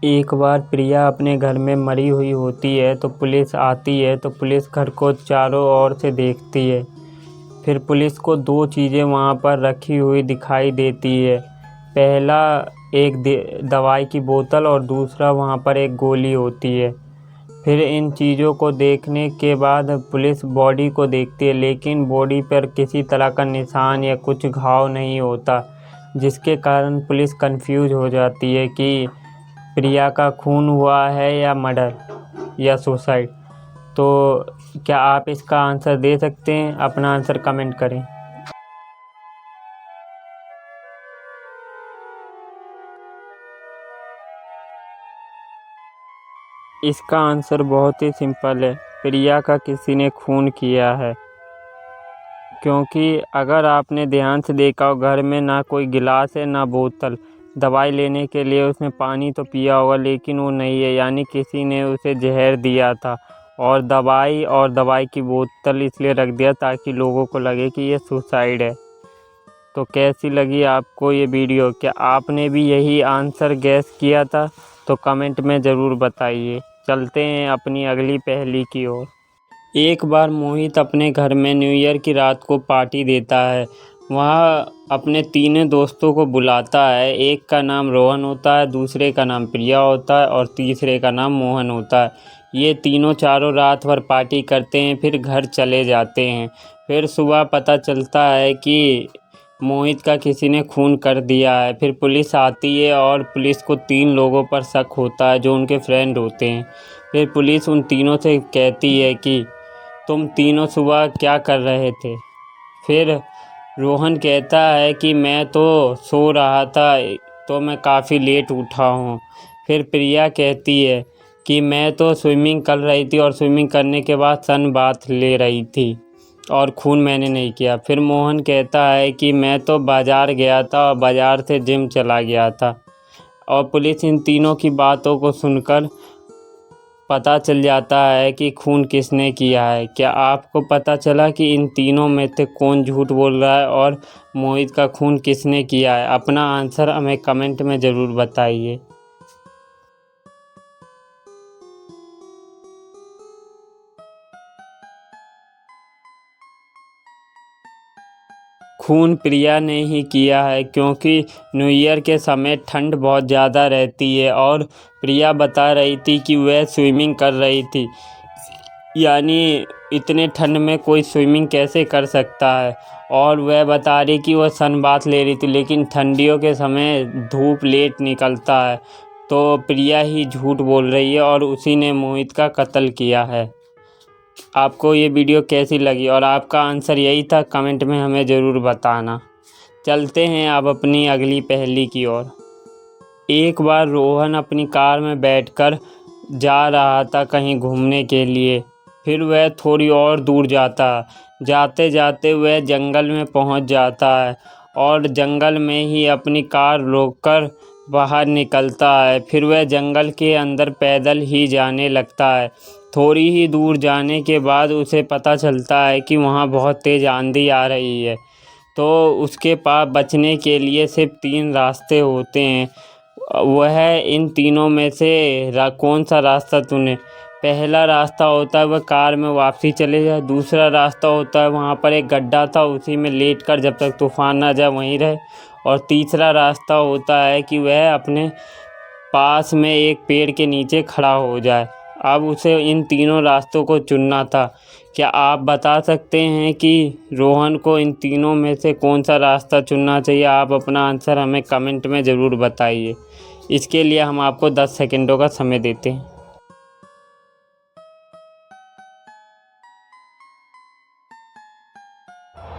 एक बार प्रिया अपने घर में मरी हुई होती है तो पुलिस आती है तो पुलिस घर को चारों ओर से देखती है। फिर पुलिस को दो चीज़ें वहाँ पर रखी हुई दिखाई देती है। पहला एक दवाई की बोतल और दूसरा वहाँ पर एक गोली होती है। फिर इन चीज़ों को देखने के बाद पुलिस बॉडी को देखती है, लेकिन बॉडी पर किसी तरह का निशान या कुछ घाव नहीं होता, जिसके कारण पुलिस कंफ्यूज हो जाती है कि प्रिया का खून हुआ है या मर्डर या सुसाइड। तो क्या आप इसका आंसर दे सकते हैं? अपना आंसर कमेंट करें। इसका आंसर बहुत ही सिंपल है, प्रिया का किसी ने खून किया है। क्योंकि अगर आपने ध्यान से देखा हो, घर में ना कोई गिलास है ना बोतल। दवाई लेने के लिए उसने पानी तो पिया होगा, लेकिन वो नहीं है, यानी किसी ने उसे जहर दिया था। और दवाई की बोतल इसलिए रख दिया ताकि लोगों को लगे कि ये सुसाइड है। तो कैसी लगी आपको ये वीडियो? क्या आपने भी यही आंसर गैस किया था? तो कमेंट में ज़रूर बताइए। चलते हैं अपनी अगली पहेली की ओर। एक बार मोहित अपने घर में न्यू ईयर की रात को पार्टी देता है। वह अपने तीनों दोस्तों को बुलाता है। एक का नाम रोहन होता है, दूसरे का नाम प्रिया होता है और तीसरे का नाम मोहन होता है। ये तीनों चारों रात भर पार्टी करते हैं, फिर घर चले जाते हैं। फिर सुबह पता चलता है कि मोहित का किसी ने खून कर दिया है। फिर पुलिस आती है और पुलिस को तीन लोगों पर शक होता है जो उनके फ्रेंड होते हैं। फिर पुलिस उन तीनों से कहती है कि तुम तीनों सुबह क्या कर रहे थे? फिर रोहन कहता है कि मैं तो सो रहा था, तो मैं काफ़ी लेट उठा हूँ। फिर प्रिया कहती है कि मैं तो स्विमिंग कर रही थी और स्विमिंग करने के बाद सन बाथ ले रही थी और खून मैंने नहीं किया। फिर मोहन कहता है कि मैं तो बाज़ार गया था और बाज़ार से जिम चला गया था। और पुलिस इन तीनों की बातों को सुनकर पता चल जाता है कि खून किसने किया है। क्या आपको पता चला कि इन तीनों में से कौन झूठ बोल रहा है और मोहित का खून किसने किया है? अपना आंसर हमें कमेंट में ज़रूर बताइए। खून प्रिया ने ही किया है, क्योंकि न्यू ईयर के समय ठंड बहुत ज़्यादा रहती है और प्रिया बता रही थी कि वह स्विमिंग कर रही थी। यानी इतने ठंड में कोई स्विमिंग कैसे कर सकता है? और वह बता रही कि वह सन बाथ ले रही थी, लेकिन ठंडियों के समय धूप लेट निकलता है। तो प्रिया ही झूठ बोल रही है और उसी ने मोहित का कत्ल किया है। आपको ये वीडियो कैसी लगी और आपका आंसर यही था? कमेंट में हमें ज़रूर बताना। चलते हैं अब अपनी अगली पहेली की ओर। एक बार रोहन अपनी कार में बैठकर जा रहा था कहीं घूमने के लिए। फिर वह थोड़ी और दूर जाते जाते वह जंगल में पहुंच जाता है और जंगल में ही अपनी कार रोककर बाहर निकलता है। फिर वह जंगल के अंदर पैदल ही जाने लगता है। थोड़ी ही दूर जाने के बाद उसे पता चलता है कि वहाँ बहुत तेज़ आंधी आ रही है। तो उसके पास बचने के लिए सिर्फ तीन रास्ते होते हैं। वह इन तीनों में से कौन सा रास्ता चुने? पहला रास्ता होता है वह कार में वापसी चले जाए। दूसरा रास्ता होता है वहाँ पर एक गड्ढा था, उसी में लेट कर जब तक तूफान ना जाए वहीं रहे। और तीसरा रास्ता होता है कि वह अपने पास में एक पेड़ के नीचे खड़ा हो जाए। अब उसे इन तीनों रास्तों को चुनना था। क्या आप बता सकते हैं कि रोहन को इन तीनों में से कौन सा रास्ता चुनना चाहिए? आप अपना आंसर हमें कमेंट में ज़रूर बताइए। इसके लिए हम आपको 10 सेकंडों का समय देते हैं।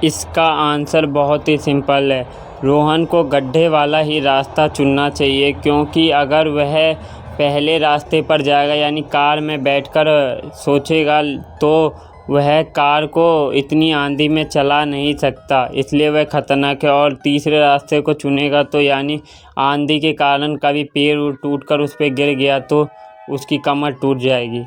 इसका आंसर बहुत ही सिंपल है। रोहन को गड्ढे वाला ही रास्ता चुनना चाहिए, क्योंकि अगर वह पहले रास्ते पर जाएगा यानी कार में बैठकर सोचेगा तो वह कार को इतनी आंधी में चला नहीं सकता, इसलिए वह ख़तरनाक है। और तीसरे रास्ते को चुनेगा तो यानी आंधी के कारण कभी पेड़ टूटकर उस पर गिर गया तो उसकी कमर टूट जाएगी।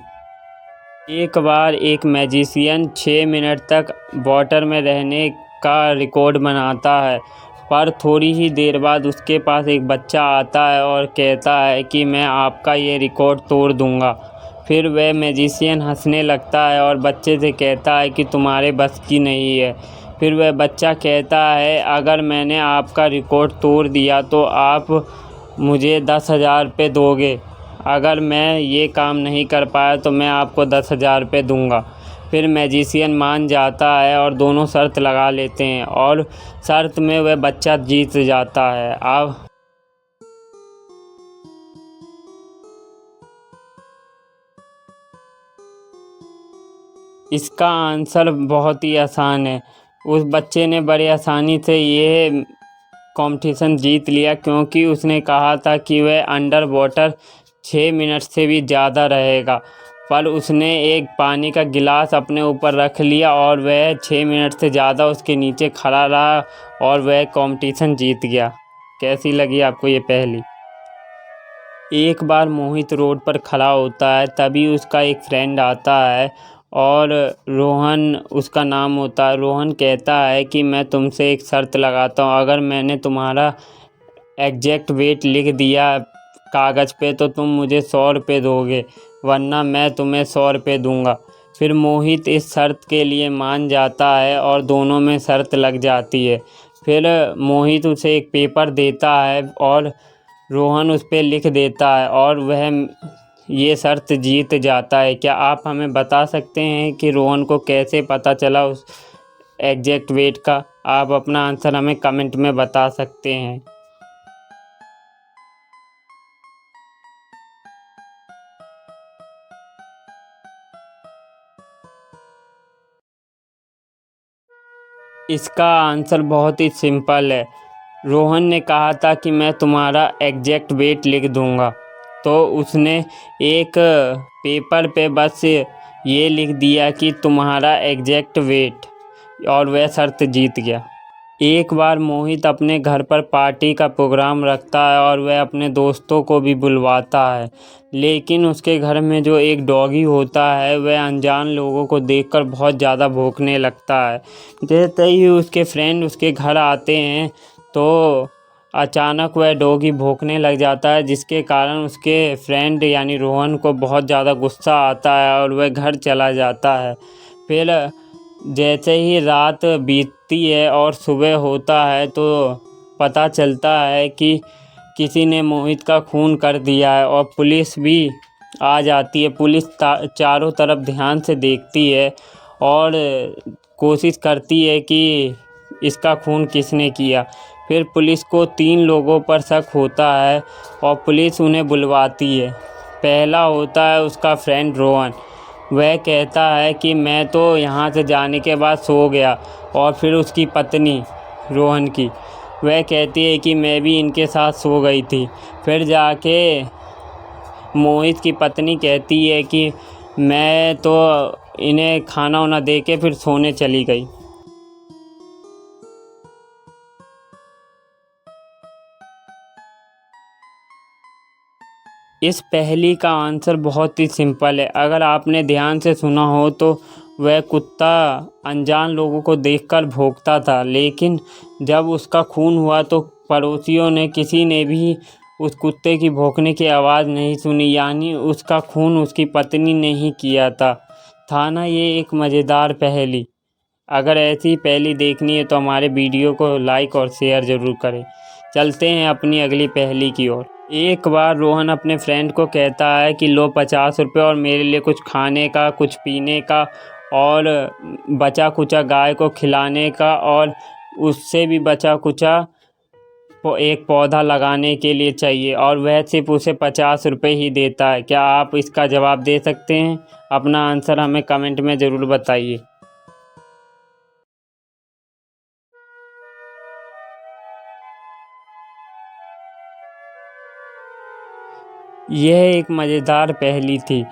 एक बार एक मैजिशियन 6 मिनट तक वाटर में रहने का रिकॉर्ड बनाता है। पर थोड़ी ही देर बाद उसके पास एक बच्चा आता है और कहता है कि मैं आपका ये रिकॉर्ड तोड़ दूँगा। फिर वह मैजिशियन हंसने लगता है और बच्चे से कहता है कि तुम्हारे बस की नहीं है। फिर वह बच्चा कहता है, अगर मैंने आपका रिकॉर्ड तोड़ दिया तो आप मुझे 10,000 रुपये दोगे। अगर मैं ये काम नहीं कर पाया तो मैं आपको 10,000 रुपये दूँगा। फिर मैजिशियन मान जाता है और दोनों शर्त लगा लेते हैं और शर्त में वह बच्चा जीत जाता है। अब इसका आंसर बहुत ही आसान है। उस बच्चे ने बड़ी आसानी से ये कंपटीशन जीत लिया क्योंकि उसने कहा था कि वह अंडर वाटर 6 मिनट से भी ज़्यादा रहेगा, पर उसने एक पानी का गिलास अपने ऊपर रख लिया और वह 6 मिनट से ज़्यादा उसके नीचे खड़ा रहा और वह कंपटीशन जीत गया। कैसी लगी आपको ये पहेली? एक बार मोहित रोड पर खड़ा होता है, तभी उसका एक फ्रेंड आता है और रोहन उसका नाम होता है। रोहन कहता है कि मैं तुमसे एक शर्त लगाता हूँ, अगर मैंने तुम्हारा एग्जैक्ट वेट लिख दिया कागज़ पे तो तुम मुझे 100 रुपये दोगे, वरना मैं तुम्हें 100 रुपये दूँगा। फिर मोहित इस शर्त के लिए मान जाता है और दोनों में शर्त लग जाती है। फिर मोहित उसे एक पेपर देता है और रोहन उस पे लिख देता है और वह ये शर्त जीत जाता है। क्या आप हमें बता सकते हैं कि रोहन को कैसे पता चला उस एग्जैक्ट वेट का? आप अपना आंसर हमें कमेंट में बता सकते हैं। इसका आंसर बहुत ही सिंपल है। रोहन ने कहा था कि मैं तुम्हारा एग्जैक्ट वेट लिख दूंगा, तो उसने एक पेपर पे बस ये लिख दिया कि तुम्हारा एग्जैक्ट वेट, और वह शर्त जीत गया। एक बार मोहित अपने घर पर पार्टी का प्रोग्राम रखता है और वह अपने दोस्तों को भी बुलवाता है, लेकिन उसके घर में जो एक डॉगी होता है वह अनजान लोगों को देखकर बहुत ज़्यादा भौंकने लगता है। जैसे ही उसके फ्रेंड उसके घर आते हैं तो अचानक वह डॉगी भौंकने लग जाता है, जिसके कारण उसके फ्रेंड यानी रोहन को बहुत ज़्यादा गुस्सा आता है और वह घर चला जाता है। फिर जैसे ही रात बीतती है और सुबह होता है तो पता चलता है कि किसी ने मोहित का खून कर दिया है और पुलिस भी आ जाती है। पुलिस चारों तरफ ध्यान से देखती है और कोशिश करती है कि इसका खून किसने किया। फिर पुलिस को 3 लोगों पर शक होता है और पुलिस उन्हें बुलवाती है। पहला होता है उसका फ्रेंड रोहन। वह कहता है कि मैं तो यहाँ से जाने के बाद सो गया। और फिर उसकी पत्नी रोहन की, वह कहती है कि मैं भी इनके साथ सो गई थी। फिर जाके मोहित की पत्नी कहती है कि मैं तो इन्हें खाना वाना दे के फिर सोने चली गई। इस पहेली का आंसर बहुत ही सिंपल है। अगर आपने ध्यान से सुना हो तो वह कुत्ता अनजान लोगों को देखकर भौंकता था, लेकिन जब उसका खून हुआ तो पड़ोसियों ने किसी ने भी उस कुत्ते की भौंकने की आवाज़ नहीं सुनी, यानी उसका खून उसकी पत्नी ने ही किया था ना ये एक मज़ेदार पहेली। अगर ऐसी पहेली देखनी है तो हमारे वीडियो को लाइक और शेयर ज़रूर करें। चलते हैं अपनी अगली पहेली की ओर। एक बार रोहन अपने फ्रेंड को कहता है कि लो 50 रुपये और मेरे लिए कुछ खाने का, कुछ पीने का और बचा कुचा गाय को खिलाने का, और उससे भी बचा कुचा एक पौधा लगाने के लिए चाहिए, और वह सिर्फ उसे 50 रुपये ही देता है। क्या आप इसका जवाब दे सकते हैं? अपना आंसर हमें कमेंट में ज़रूर बताइए। यह एक मज़ेदार पहेली थी।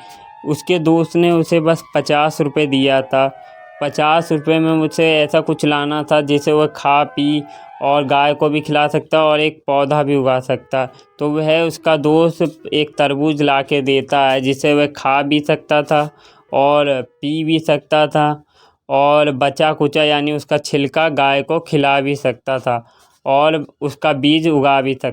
उसके दोस्त ने उसे बस 50 रुपये दिया था। 50 रुपये में मुझसे ऐसा कुछ लाना था जिसे वह खा पी और गाय को भी खिला सकता और एक पौधा भी उगा सकता। तो वह उसका दोस्त एक तरबूज ला के देता है जिसे वह खा भी सकता था और पी भी सकता था, और बचा कुचा यानी उसका छिलका गाय को खिला भी सकता था। और उसका बीज उगा भी सकते